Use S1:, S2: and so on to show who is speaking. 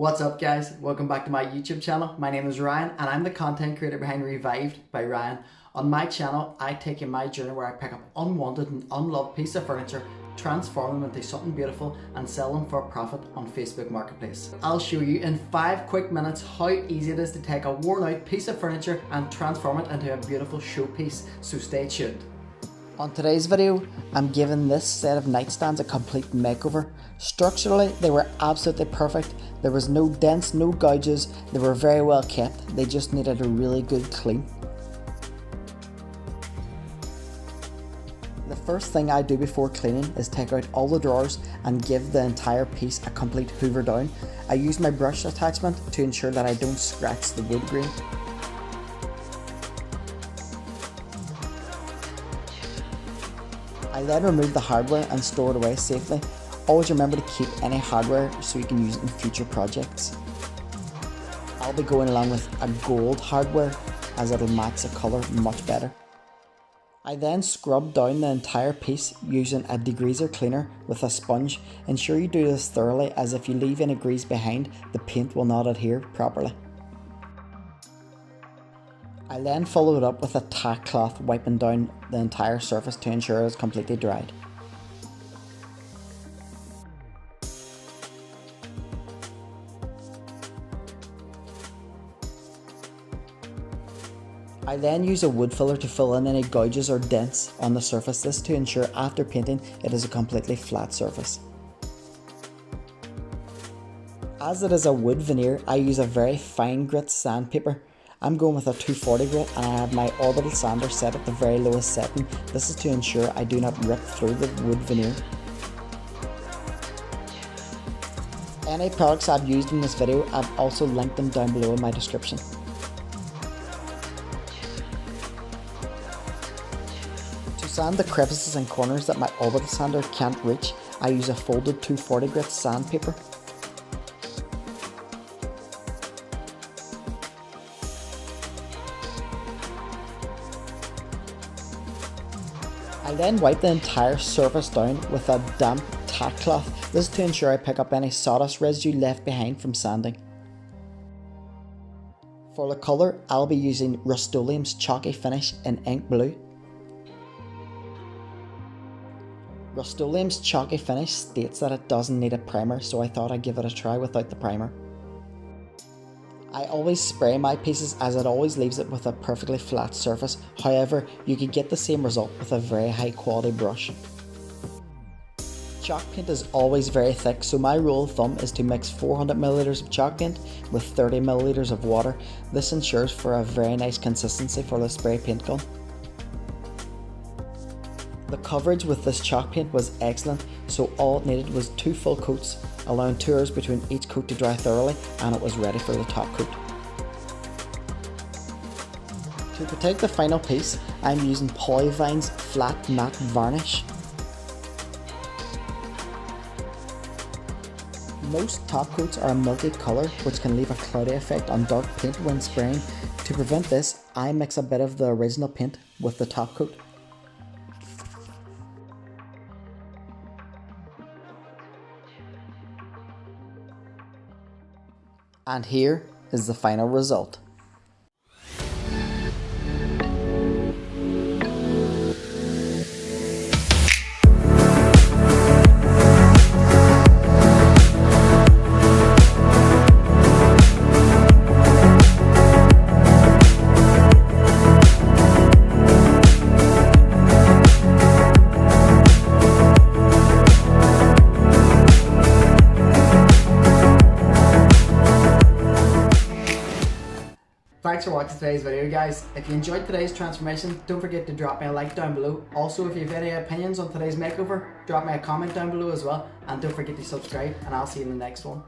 S1: What's up guys, welcome back to my YouTube channel. My name is Ryan and I'm the content creator behind Revived by Ryan. On my channel, I take you my journey where I pick up unwanted and unloved pieces of furniture, transform them into something beautiful and sell them for a profit on Facebook Marketplace. I'll show you in 5 quick minutes how easy it is to take a worn out piece of furniture and transform it into a beautiful showpiece, so stay tuned. On today's video, I'm giving this set of nightstands a complete makeover. Structurally, they were absolutely perfect. There was no dents, no gouges, they were very well kept. They just needed a really good clean. The first thing I do before cleaning is take out all the drawers and give the entire piece a complete hoover down. I use my brush attachment to ensure that I don't scratch the wood grain. I then remove the hardware and store it away safely. Always remember to keep any hardware so you can use it in future projects. I'll be going along with a gold hardware as it'll match the colour much better. I then scrub down the entire piece using a degreaser cleaner with a sponge. Ensure you do this thoroughly, as if you leave any grease behind, the paint will not adhere properly. I then follow it up with a tack cloth, wiping down the entire surface to ensure it is completely dried. I then use a wood filler to fill in any gouges or dents on the surface, this to ensure after painting it is a completely flat surface. As it is a wood veneer, I use a very fine grit sandpaper. I'm going with a 240 grit and I have my Orbital sander set at the very lowest setting. This is to ensure I do not rip through the wood veneer. Any products I've used in this video, I've also linked them down below in my description. To sand the crevices and corners that my Orbital sander can't reach, I use a folded 240 grit sandpaper. I then wipe the entire surface down with a damp tack cloth. This is to ensure I pick up any sawdust residue left behind from sanding. For the colour, I'll be using Rustoleum's Chalky finish in ink blue. Rustoleum's Chalky finish states that it doesn't need a primer, so I thought I'd give it a try without the primer. I always spray my pieces as it always leaves it with a perfectly flat surface. However, you could get the same result with a very high quality brush. Chalk paint is always very thick, so my rule of thumb is to mix 400 ml of chalk paint with 30 ml of water. This ensures for a very nice consistency for the spray paint gun. The coverage with this chalk paint was excellent, so all it needed was 2 full coats, allowing 2 hours between each coat to dry thoroughly, and it was ready for the top coat. To protect the final piece, I'm using Polyvine's flat matte varnish. Most top coats are a milky colour which can leave a cloudy effect on dark paint when spraying. To prevent this, I mix a bit of the original paint with the top coat. And here is the final result. Thanks for watching today's video guys. If you enjoyed today's transformation, don't forget to drop me a like down below. Also, if you have any opinions on today's makeover, drop me a comment down below as well. And don't forget to subscribe, and I'll see you in the next one.